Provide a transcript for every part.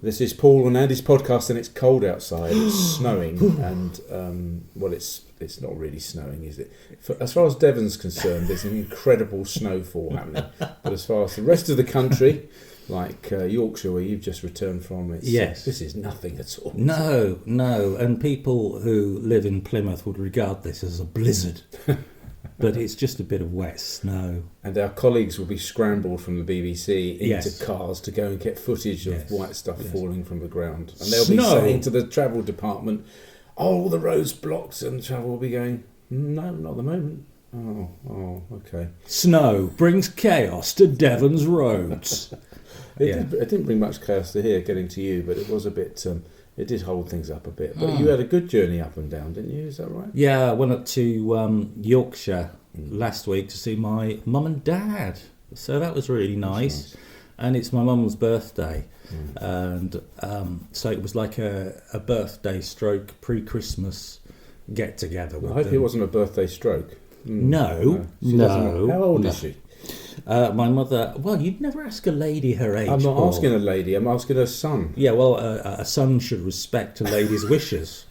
This is Paul and Andy's podcast, and it's cold outside. It's snowing, and it's not really snowing, is it? As far as Devon's concerned, there's an incredible snowfall happening. But as far as the rest of the country, like Yorkshire, where you've just returned from, this is nothing at all. No, and people who live in Plymouth would regard this as a blizzard. But it's just a bit of wet snow. And our colleagues will be scrambled from the BBC into cars to go and get footage of white stuff falling from the ground. And they'll be saying to the travel department, "Oh, the road's blocked," and the travel will be going, "No, not at the moment." Oh, okay. Snow brings chaos to Devon's roads. It didn't bring much chaos to here getting to you, but it was a bit... it did hold things up a bit. But you had a good journey up and down, didn't you? Is that right? Yeah, I went up to Yorkshire last week to see my mum and dad. So that was really nice. And it's my mum's birthday. And so it was like a birthday stroke pre-Christmas get-together with I hope them. it wasn't a birthday stroke. No. How old is she? My mother... Well, you'd never ask a lady her age. I'm not Paul. asking a lady, I'm asking her son. Yeah, well, a son should respect a lady's wishes.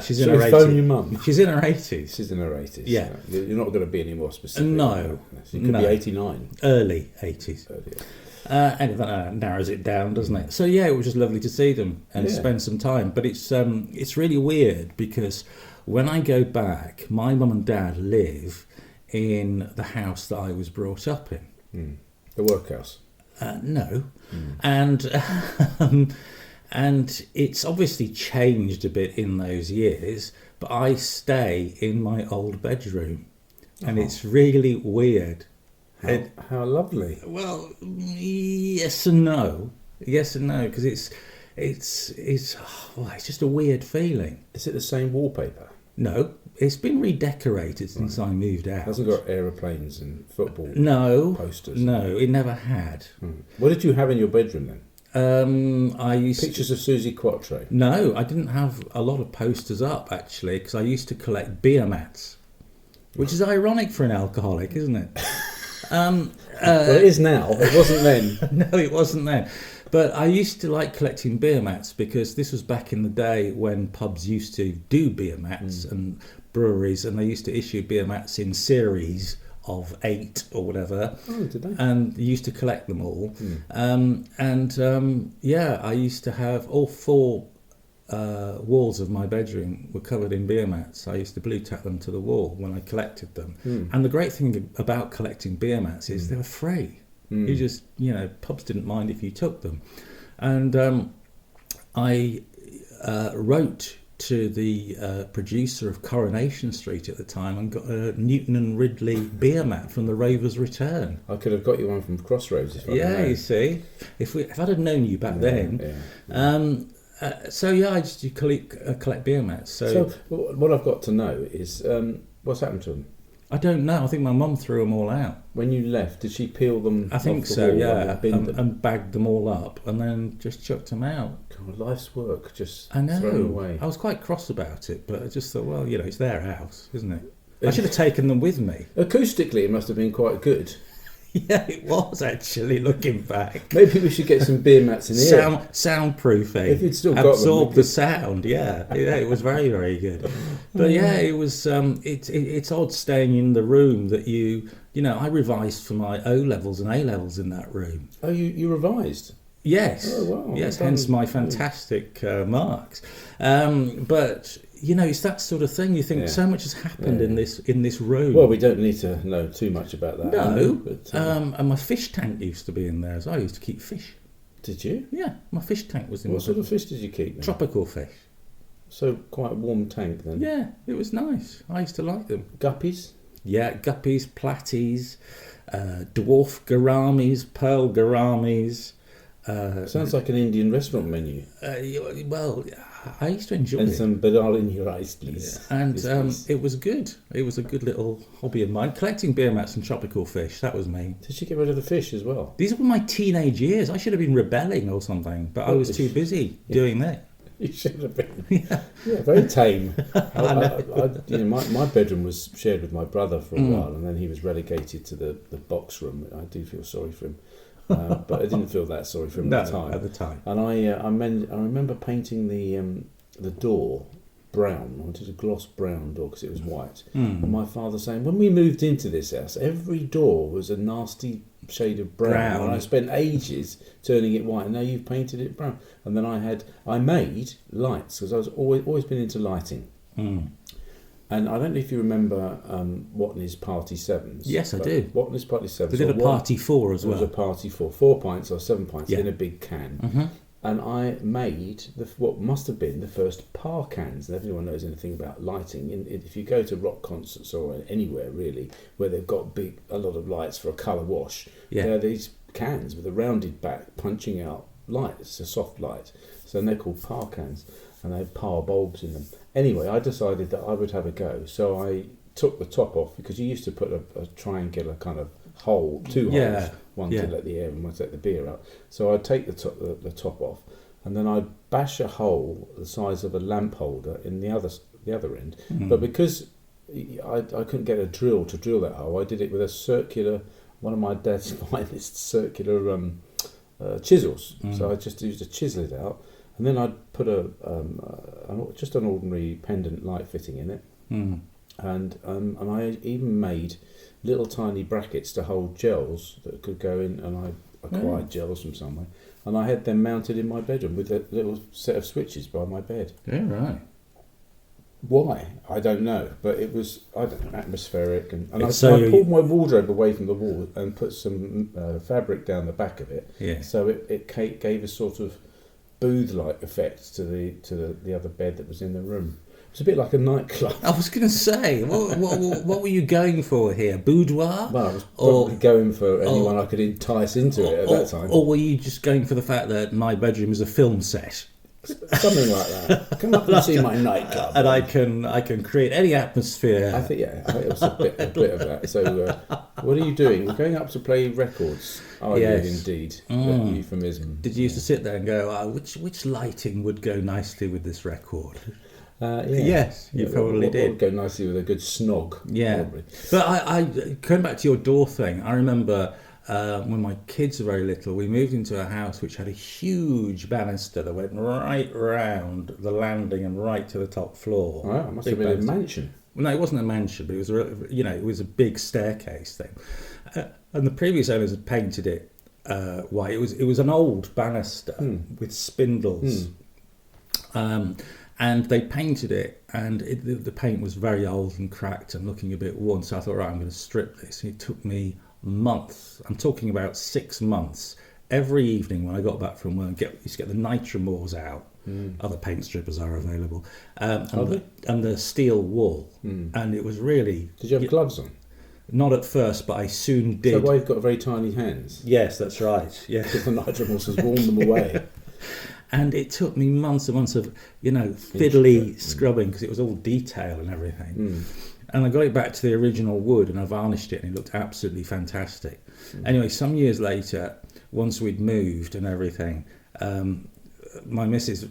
She's in Shall her we 80s. phone your mum? She's in her 80s. She's in her 80s. Yeah. You're not going to be any more specific. No. She could be 89. Early 80s. And that narrows it down, doesn't it? So, yeah, it was just lovely to see them and spend some time. But it's really weird because when I go back, my mum and dad live in the house that I was brought up in. The workhouse? No. And it's obviously changed a bit in those years, but I stay in my old bedroom. And it's really weird. How lovely. Well, yes and no. Yes and no, because it's just a weird feeling. Is it the same wallpaper? No, it's been redecorated since I moved out. It hasn't got aeroplanes and football posters? No, it never had. What did you have in your bedroom then? I used Pictures of Susie Quattro? No, I didn't have a lot of posters up, actually, because I used to collect Beermats, which is ironic for an alcoholic, isn't it? Well, it is now. It wasn't then. No, it wasn't then. But I used to like collecting Beermats because this was back in the day when pubs used to do Beermats and breweries, and they used to issue Beermats in series of 8 or whatever. Oh, did they? And used to collect them all. I used to have all 4 walls of my bedroom were covered in Beermats. I used to blue tack them to the wall when I collected them. And the great thing about collecting Beermats is they were free. You just, pubs didn't mind if you took them. And I wrote to the producer of Coronation Street at the time and got a Newton and Ridley Beermat from the Raver's Return. I could have got you one from Crossroads if I you see. If I'd have known you back then. I just collect Beermats. So what I've got to know is what's happened to them? I don't know. I think my mum threw them all out. When you left, did she peel them? I think off the so, wall yeah, and and bagged them all up and then just chucked them out. God, life's work just I know. thrown away. I was quite cross about it, but I just thought, well, it's their house, isn't it? I should have taken them with me. Acoustically, it must have been quite good. Yeah, it was actually, looking back. Maybe we should get some Beermats in here. Soundproofing. If you'd still got absorb them, the sound. Yeah, it was very, very good. But yeah, it was. It's odd staying in the room that I revised for my O levels and A levels in that room. Oh, you revised? Yes. Oh, wow. Yes. Hence my fantastic marks. But it's that sort of thing. You think so much has happened in this room. Well, we don't need to know too much about that. No. But, and my fish tank used to be in there, so I used to keep fish. Did you? Yeah, my fish tank was in there. What sort of fish did you keep then? Tropical fish. So quite a warm tank then? Yeah, it was nice. I used to like them. Guppies? Yeah, guppies, platies, dwarf gouramis, pearl gouramis. Sounds like an Indian restaurant menu. Well, I used to enjoy and it. some badal in your eyes, please. And please. It was good. It was a good little hobby of mine. Collecting Beermats and tropical fish, that was me. Did you get rid of the fish as well? These were my teenage years. I should have been rebelling or something, but I was too busy doing that. You should have been. Yeah, very tame. My bedroom was shared with my brother for a while, and then he was relegated to the box room. I do feel sorry for him. but I didn't feel that sorry for him at the time. At the time. And I remember painting the door brown. I wanted a gloss brown door because it was white. And my father saying, when we moved into this house, every door was a nasty shade of brown. And I spent ages turning it white, and now you've painted it brown. And then I made lights because I was always been into lighting. And I don't know if you remember Watney's Party Sevens. Yes, I do. Watney's Party Sevens. We did a Party 4 as well. It was a Party 4 pints or 7 pints in a big can. And I made what must have been the first par cans. And if anyone knows anything about lighting, if you go to rock concerts or anywhere really where they've got a lot of lights for a colour wash, there are these cans with a rounded back punching out lights, a soft light. So they're called par cans, and they had par bulbs in them. Anyway, I decided that I would have a go. So I took the top off because you used to put a triangular kind of hole, two holes, one to let the air and one to let the beer out. So I'd take the top off, and then I'd bash a hole the size of a lamp holder in the other end. But because I couldn't get a drill to drill that hole, I did it with a circular, one of my dad's finest circular chisels. So I just used to chisel it out, and then I'd put just an ordinary pendant light fitting in it, and I even made little tiny brackets to hold gels that could go in, and I acquired gels from somewhere, and I had them mounted in my bedroom with a little set of switches by my bed. Yeah, right. Why? I don't know, but it was, I don't know, atmospheric, and I pulled my wardrobe away from the wall and put some fabric down the back of it, so it gave a sort of booth-like effect to the other bed that was in the room. It's a bit like a nightclub. I was going to say, what were you going for here? Boudoir? Well, I was probably going for anyone I could entice into it at that time. Or were you just going for the fact that my bedroom is a film set? Something like that. Come up and see my nightclub. And I can create any atmosphere. I think it was a bit of that. So, what are you doing? We're going up to play records. Are you indeed? Euphemism. Did you used to sit there and go, which lighting would go nicely with this record? Yes, you probably did. Would go nicely with a good snog. Yeah, probably. But I going back to your door thing, I remember when my kids were very little, we moved into a house which had a huge banister that went right round the landing and right to the top floor. Wow, it must have been a mansion. Well, no, it wasn't a mansion, but it was it was a big staircase thing, and the previous owners had painted it white. It was an old banister with spindles. And they painted it, and the paint was very old and cracked and looking a bit worn. So I thought, right, I'm going to strip this. And it took me months. I'm talking about 6 months. Every evening when I got back from work, used to get the nitromors out. Other paint strippers are available, and the steel wool. And it was really. Did you have gloves on? Not at first, but I soon did. So why you've got very tiny hands? Yes, that's right. Yeah, because the nitromors has worn them away. And it took me months and months of, fiddly scrubbing because it was all detail and everything. And I got it back to the original wood and I varnished it and it looked absolutely fantastic. Anyway, some years later, once we'd moved and everything, my missus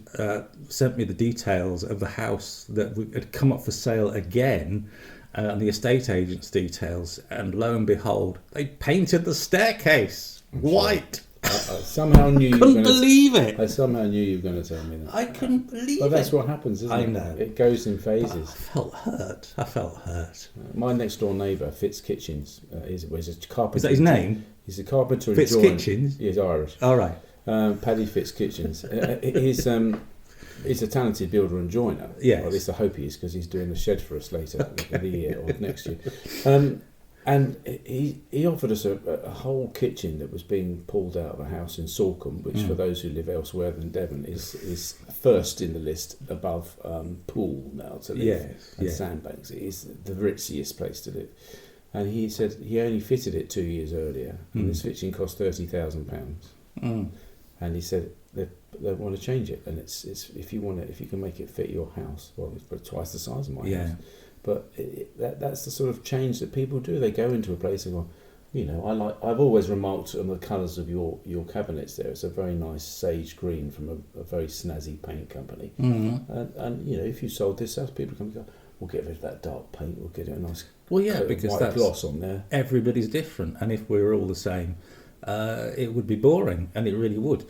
sent me the details of the house that had come up for sale again, and the estate agent's details. And lo and behold, they painted the staircase white. I somehow knew you couldn't believe it. I somehow knew you were going to tell me that. I couldn't believe it. Well, that's what happens, isn't it? I know. It goes in phases. I felt hurt. My next door neighbour, Fitz Kitchens, is a carpenter. Is that his name? He's a carpenter. Fitz Kitchens? He's Irish. All right. Paddy Fitz Kitchens. He's a talented builder and joiner. Yes. Or at least I hope he is, because he's doing the shed for us later in the year or next year. And he offered us a whole kitchen that was being pulled out of a house in Salcombe, which for those who live elsewhere than Devon is first in the list above Poole now to live, and Sandbanks. It is the ritziest place to live. And he said he only fitted it 2 years earlier, and this fitting cost £30,000. And he said they want to change it, and it's if you can make it fit your house, well, it's twice the size of my house. But that's the sort of change that people do. They go into a place and go, I've always remarked on the colours of your cabinets there. It's a very nice sage green from a very snazzy paint company. And if you sold this house, people come and go, we'll get rid of that dark paint, we'll get it a nice because white that's gloss on there. Everybody's different, and if we're all the same, it would be boring, and it really would.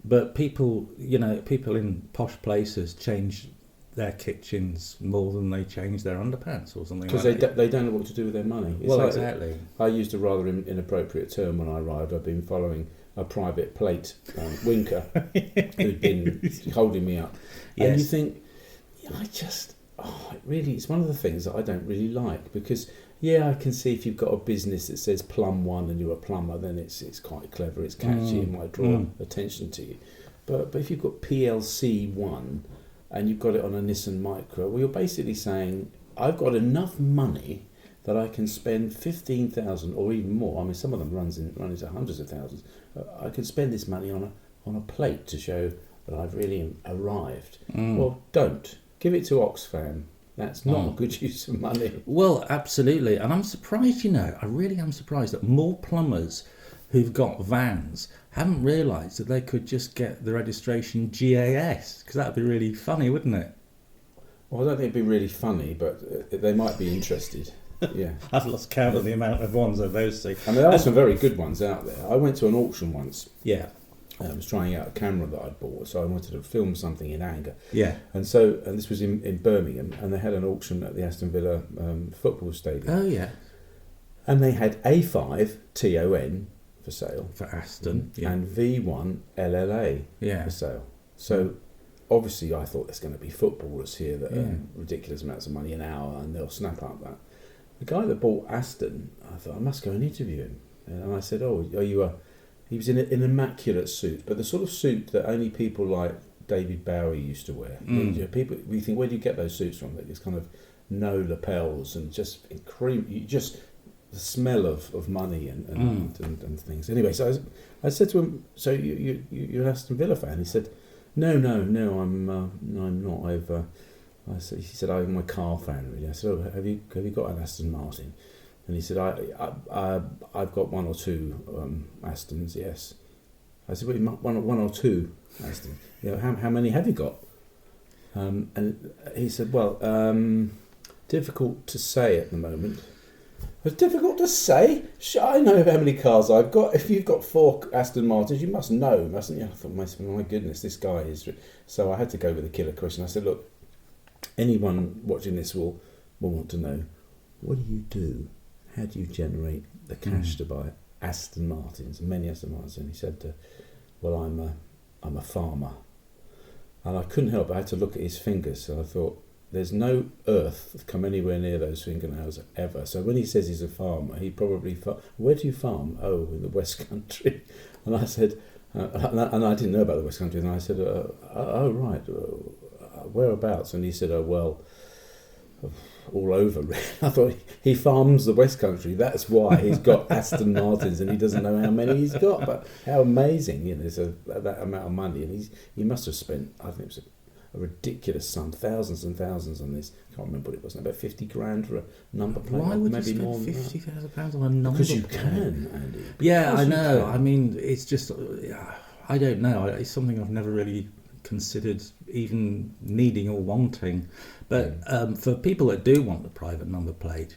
But people in posh places change their kitchens more than they change their underpants or something. Because they don't know what to do with their money. It's exactly. I used a rather inappropriate term when I arrived. I've been following a private plate winker who'd been holding me up. Yes. And you think, it's one of the things that I don't really like, because I can see if you've got a business that says plum one and you're a plumber, then it's quite clever, it's catchy, it might draw attention to you. But if you've got PLC one and you've got it on a Nissan Micra, well, you're basically saying, I've got enough money that I can spend 15,000 or even more. I mean, some of them run into hundreds of thousands. I can spend this money on a plate to show that I've really arrived. Well, don't. Give it to Oxfam. That's not a good use of money. Well, absolutely. And I'm surprised, I really am surprised that more plumbers who've got vans haven't realised that they could just get the registration GAS, because that would be really funny, wouldn't it? Well, I don't think it'd be really funny, but they might be interested. Yeah. I've lost count of the amount of ones of those things. And there are some very good ones out there. I went to an auction once. Yeah. I was trying out a camera that I'd bought, so I wanted to film something in anger. Yeah. And this was in Birmingham, and they had an auction at the Aston Villa football stadium. Oh, yeah. And they had A5 TON for sale. For Aston. Yeah. And V1 LLA for sale. So obviously I thought there's going to be footballers here that earn ridiculous amounts of money an hour, and they'll snap up that. The guy that bought Aston, I thought, I must go and interview him. And I said, are you He was in an immaculate suit, but the sort of suit that only people like David Bowie used to wear. We think, where do you get those suits from? There's kind of no lapels and just the smell of money and things. Anyway, so I said to him, so you're an Aston Villa fan? He said, no, I'm not. He said, I'm a car fan, really. I said, oh, have you got an Aston Martin? And he said, I've got one or two Astons, yes. I said, well, one or two Aston. How many have you got? And he said, well, difficult to say at the moment. It's difficult to say? I know how many cars I've got. If you've got 4 Aston Martins, you must know, mustn't you? I thought, my goodness, this guy is... So I had to go with a killer question. I said, look, anyone watching this will want to know, what do you do? How do you generate the cash to buy Aston Martins, many Aston Martins? And he said, well, I'm a farmer. And I couldn't help, I had to look at his fingers. So I thought, there's no earth come anywhere near those fingernails ever. So when he says he's a farmer, he probably... Where do you farm? Oh, in the West Country. And I said... and I didn't know about the West Country. And I said, oh, right. Whereabouts? And he said, oh, well... all over. I thought he farms the West Country. That's why he's got Aston Martins, and he doesn't know how many he's got. But how amazing! There's that amount of money, and he must have spent. I think it was a ridiculous sum, thousands and thousands on this. I can't remember what it was. About 50 grand for a number plate. Why would maybe you more spend £50,000 on a number plate? Because you can, Andy. Yeah, I know. I mean, it's just I don't know. It's something I've never really considered even needing or wanting. But for people that do want the private number plate,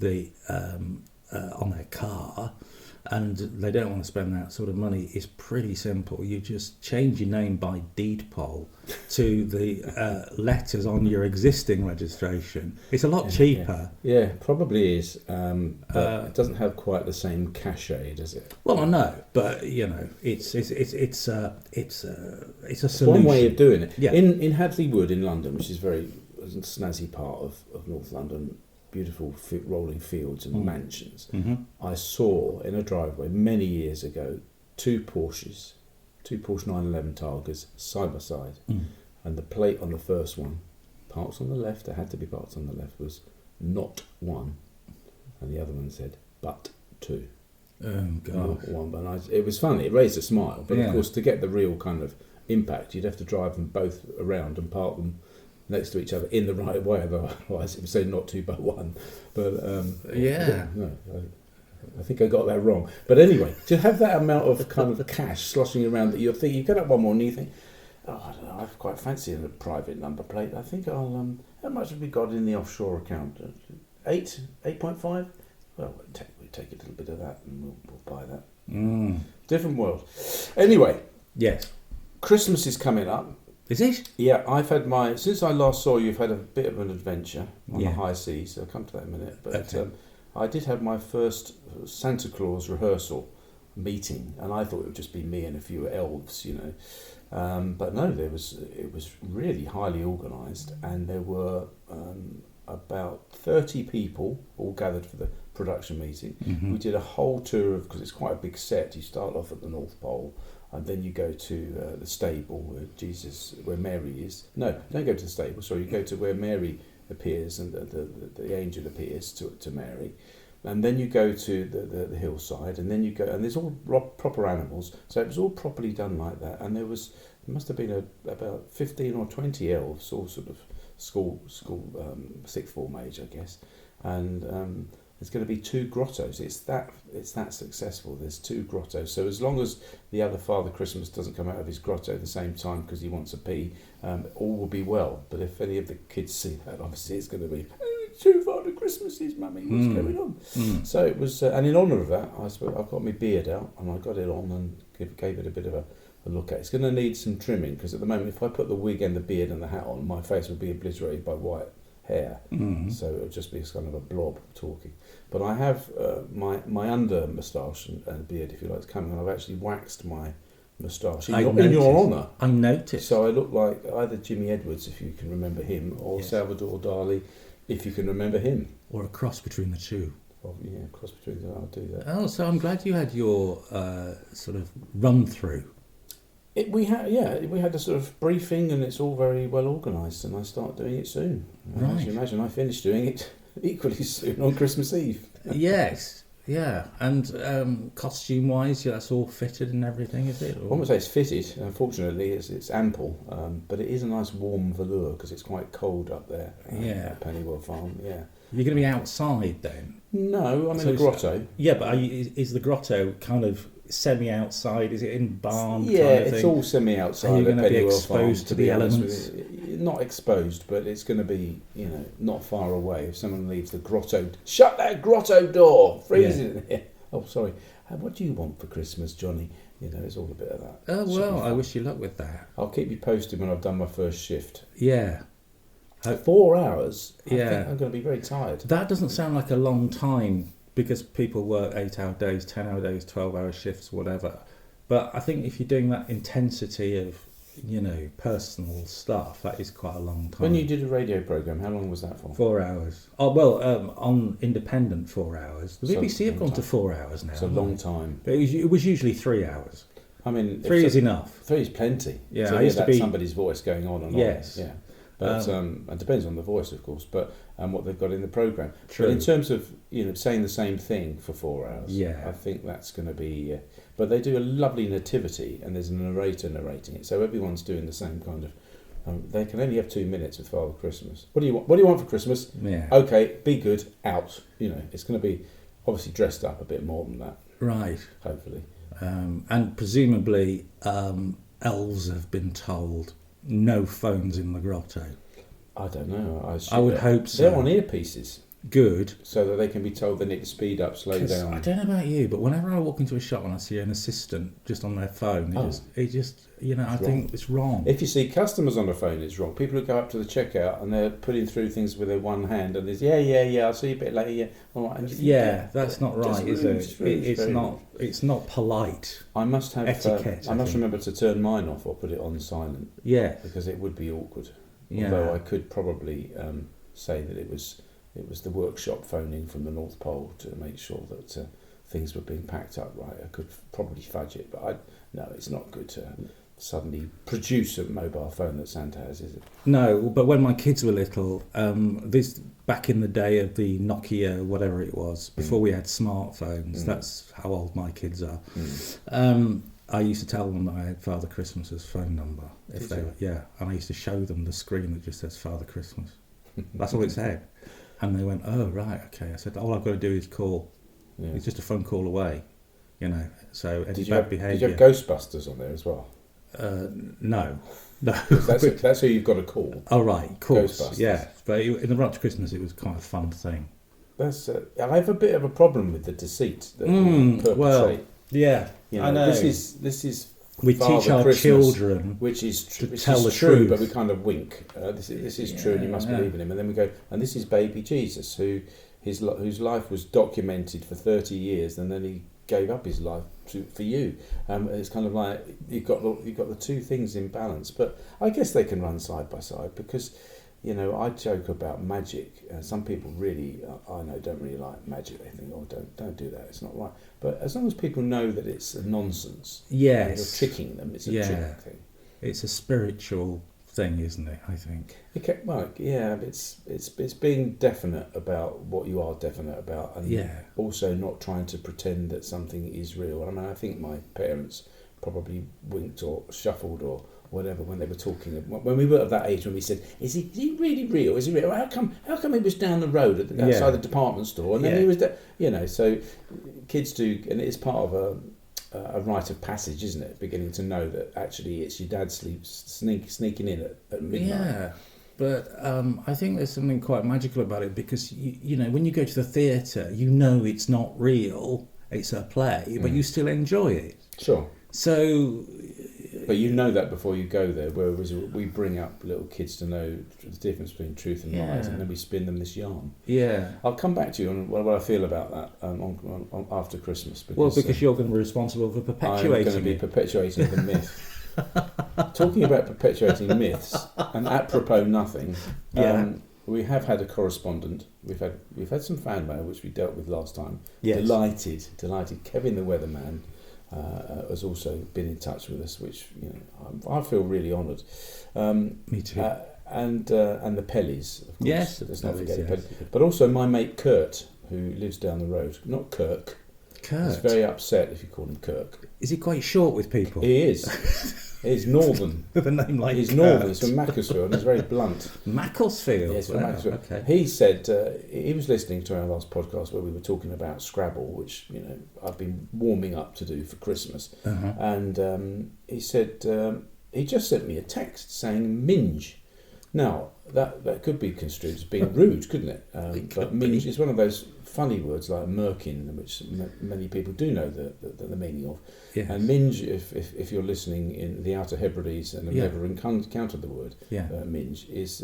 on their car, and they don't want to spend that sort of money, it's pretty simple. You just change your name by deed poll to the letters on your existing registration. It's a lot cheaper. Yeah, probably is. But it doesn't have quite the same cachet, does it? Well, I know, but it's a solution. One way of doing it. Yeah. In Hadley Wood in London, which is very snazzy part of North London, beautiful rolling fields and mansions. Mm-hmm. I saw in a driveway many years ago 2 Porsche 911 Targas side by side, and the plate on the first one, parked on the left, it had to be parked on the left, was not 1, and the other one said but 2. Oh God! Not 1, but it was funny. It raised a smile, but of course, to get the real kind of impact, you'd have to drive them both around and park them next to each other in the right way, otherwise it would say not 2 but 1. But I think I got that wrong. But anyway, to have that amount of kind of cash sloshing around that you're thinking, you get up one morning and you think, oh, I don't know, I quite fancy a private number plate. I think I'll how much have we got in the offshore account? 8.5? Well, we take a little bit of that and we'll buy that. Different world. Anyway, Yes. Christmas is coming up. Is it? Yeah, I've had since I last saw you, you've had a bit of an adventure on the Yeah. high seas, so I'll come to that in a minute. But Okay. I did have my first Santa Claus rehearsal meeting, and I thought it would just be me and a few elves, but no, it was really highly organised, and there were about 30 people all gathered for the production meeting. Mm-hmm. We did a whole tour because it's quite a big set. You start off at the North Pole, and then you go to the stable where Mary is. No, don't go to the stable. Sorry, you go to where Mary appears and the angel appears to Mary. And then you go to the hillside, and then you go, and there's all proper animals. So it was all properly done like that. And there must have been about 15 or 20 elves, all sort of school sixth form age, I guess. And there's going to be 2 grottos. It's that successful. There's 2 grottos. So as long as the other Father Christmas doesn't come out of his grotto at the same time because he wants a pee, all will be well. But if any of the kids see that, obviously it's going to be 2 Father Christmases, Mummy. What's going on? So it was, and in honour of that, I've got my beard out and I got it on and gave it a bit of a look at. It's going to need some trimming because at the moment, if I put the wig and the beard and the hat on, my face would be obliterated by white hair. So it would just be kind of a blob talking. But I have my under moustache and beard, if you like, is coming, and I've actually waxed my moustache in your honour. I noticed. So I look like either Jimmy Edwards, if you can remember him, or Yes. Salvador Dali, if you can remember him. Or a cross between the two. Well, yeah, cross between them, I'll do that. Oh, so I'm glad you had your sort of run through. We had a sort of briefing, and it's all very well organised, and I start doing it soon. Right. As you imagine, I finish doing it equally soon on Christmas Eve. Yes, yeah, and costume-wise, that's all fitted and everything, is it? I won't say it's fitted. Unfortunately, it's ample, but it is a nice warm velour because it's quite cold up there. At Pennywell Farm. Yeah. You're going to be outside then? No, I'm in a grotto. Yeah, but is the grotto kind of semi-outside? Is it in barn? Yeah, kind of it's thing? all semi-outside. Are you at going to be Pennywell Farm, exposed to be the honest elements? with you. Not exposed, but it's going to be, not far away. If someone leaves the grotto, shut that grotto door, freezing in here. Oh, sorry. What do you want for Christmas, Johnny? It's all a bit of that. Oh, well, I wish you luck with that. I'll keep you posted when I've done my first shift. Yeah. 4 hours? I Yeah. think I'm going to be very tired. That doesn't sound like a long time because people work 8-hour days, 10-hour days, 12-hour shifts, whatever. But I think if you're doing that intensity of, personal stuff, that is quite a long time. When you did a radio programme, how long was that for? 4 hours. Oh, well, on independent 4 hours. The So BBC have long gone to time. 4 hours now. It's a long time. But it was usually 3 hours. I mean, 3 is enough. 3 is plenty. Yeah, to I hear used to that be- somebody's voice going on and Yes. on. Yeah. But it depends on the voice, of course, but what they've got in the programme. True. But in terms of saying the same thing for 4 hours, Yeah. I think that's going to be. But they do a lovely nativity, and there's a narrator narrating it, so everyone's doing the same kind of. They can only have 2 minutes with Father Christmas. What do you want? What do you want for Christmas? Yeah. Okay, be good. Out. It's going to be obviously dressed up a bit more than that. Right. Hopefully. And presumably elves have been told no phones in the grotto. I don't know. I would hope so. They're on earpieces, Good. so that they can be told they need to speed up, slow 'Cause down. I don't know about you, but whenever I walk into a shop and I see an assistant just on their phone, I think it's wrong. If you see customers on the phone, it's wrong. People who go up to the checkout and they're putting through things with their one hand, and there's I'll see you a bit later. Yeah, all right. And you think, that's not just right, is rude, it? rude, It's very not. It's not polite. I must have etiquette, I I must think. remember to turn mine off or put it on silent Yeah. because it would be awkward. Yeah. Although I could probably say that it was the workshop phoning from the North Pole to make sure that things were being packed up right. I could probably fudge it, but no, it's not good to suddenly produce a mobile phone that Santa has, is it? No, but when my kids were little, this back in the day of the Nokia, whatever it was, before we had smartphones. That's how old my kids are. I used to tell them that I had Father Christmas's phone number. And I used to show them the screen that just says Father Christmas. That's all it said. And they went, oh, right, okay. I said, all I've got to do is call. Yeah. It's just a phone call away, So any Did bad behaviour. Did you have Ghostbusters on there as well? No. No. That's who you've got to call. Oh, right, of course. Ghostbusters. Yeah. But in the run up to Christmas, it was quite a fun thing. I have a bit of a problem with the deceit that people perpetrate. Well, Yeah, You I know. This is We Father teach our Christmas, children which is to which tell is the true, truth. but we kind of wink. This is true, and you must believe in him. And then we go, and this is baby Jesus, whose life was documented for 30 years, and then he gave up his life for you. It's kind of like you've got the two things in balance, but I guess they can run side by side because. I joke about magic. Some people really, I know, don't really like magic. They think, "Oh, don't do that. It's not right." But as long as people know that it's a nonsense, yes, you're tricking them. It's a trick thing. It's a spiritual thing, isn't it? I think. Okay, well, yeah, it's being definite about what you are definite about, and also not trying to pretend that something is real. I mean, I think my parents probably winked or shuffled or whatever when they were talking. When we were at that age, when we said, "Is he really real? Is he real? How come he was down the road outside the department store, and then he was there?" So kids do, and it's part of a rite of passage, isn't it? Beginning to know that actually it's your dad sneaking in at midnight. Yeah, but I think there's something quite magical about it because when you go to the theatre, it's not real, it's a play, but you still enjoy it. Sure. So. But you know that before you go there, whereas we bring up little kids to know the difference between truth and lies, and then we spin them this yarn. Yeah. I'll come back to you on what I feel about that on after Christmas. Because you're going to be responsible for perpetuating I'm going to be perpetuating the myth. Talking about perpetuating myths, and apropos nothing, we have had a correspondent. We've had some fan mail, which we dealt with last time. Yes. Delighted. Kevin the Weatherman. Has also been in touch with us, which I feel really honoured. Me too. And the Pellies, of course. Yes, let's not forget the Pellies. But also my mate Kurt, who lives down the road. Not Kirk. He's very upset if you call him Kirk. Is he quite short with people? He is. He's northern. With a name like He's Kurt. Northern. He's from Macclesfield. He's very blunt. Macclesfield? Yes, from Macclesfield. Okay. He said he was listening to our last podcast where we were talking about Scrabble, which I've been warming up to do for Christmas. Uh-huh. And he said he just sent me a text saying minge. Now that could be construed as being rude, couldn't it? But minge is one of those funny words like merkin, which many people do know the meaning of. Yes. And minge, if you're listening in the Outer Hebrides and have never encountered the word, minge is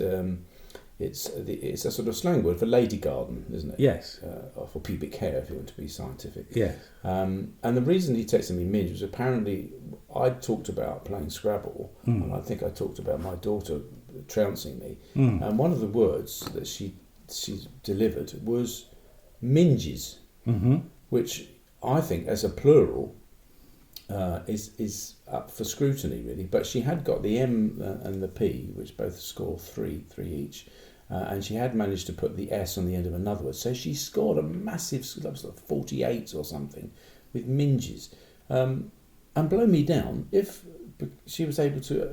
it's a sort of slang word for lady garden, isn't it? Yes. Or for pubic hair, if you want to be scientific. Yes. And the reason he texted me minge was apparently I talked about playing Scrabble, and I think I talked about my daughter trouncing me, and one of the words that she delivered was minges, which I think as a plural is up for scrutiny really, but she had got the M and the P, which both score three each, and she had managed to put the S on the end of another word, so she scored a massive 48 or something with minges, and blow me down if she was able to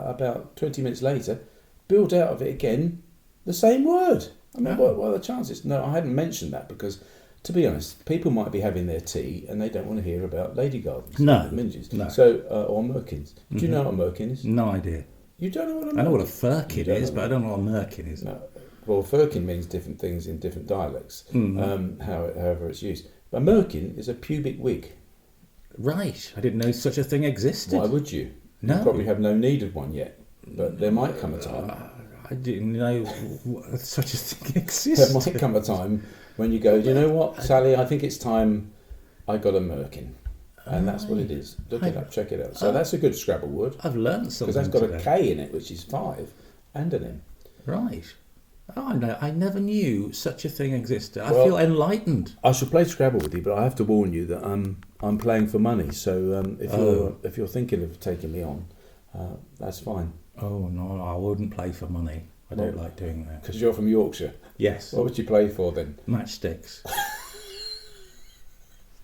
about 20 minutes later build out of it again the same word. I mean, what are the chances? No, I hadn't mentioned that because, to be honest, people might be having their tea and they don't want to hear about lady gardens. No. Minges. No. So, or merkins. Do you know what a merkin is? No idea. You don't know what a merkin is? I know what a firkin is, but I don't know what a merkin is. No. Well, firkin means different things in different dialects, however it's used. But a merkin is a pubic wig. Right. I didn't know such a thing existed. Why would you? No. You probably have no need of one yet, but there might come a time. I didn't know such a thing existed. There might come a time when you go, you know what, Sally, I think it's time I got a merkin. And that's what it is. Look it up, check it out. So that's a good Scrabble word. I've learned something. Because that's got a K in it, which is 5, and an M. Right. Oh, no, I never knew such a thing existed. I feel enlightened. I shall play Scrabble with you, but I have to warn you that I'm playing for money. So if you're thinking of taking me on, that's fine. Oh no, I wouldn't play for money. I don't like doing that. Because you're from Yorkshire. Yes. What would you play for then? Matchsticks.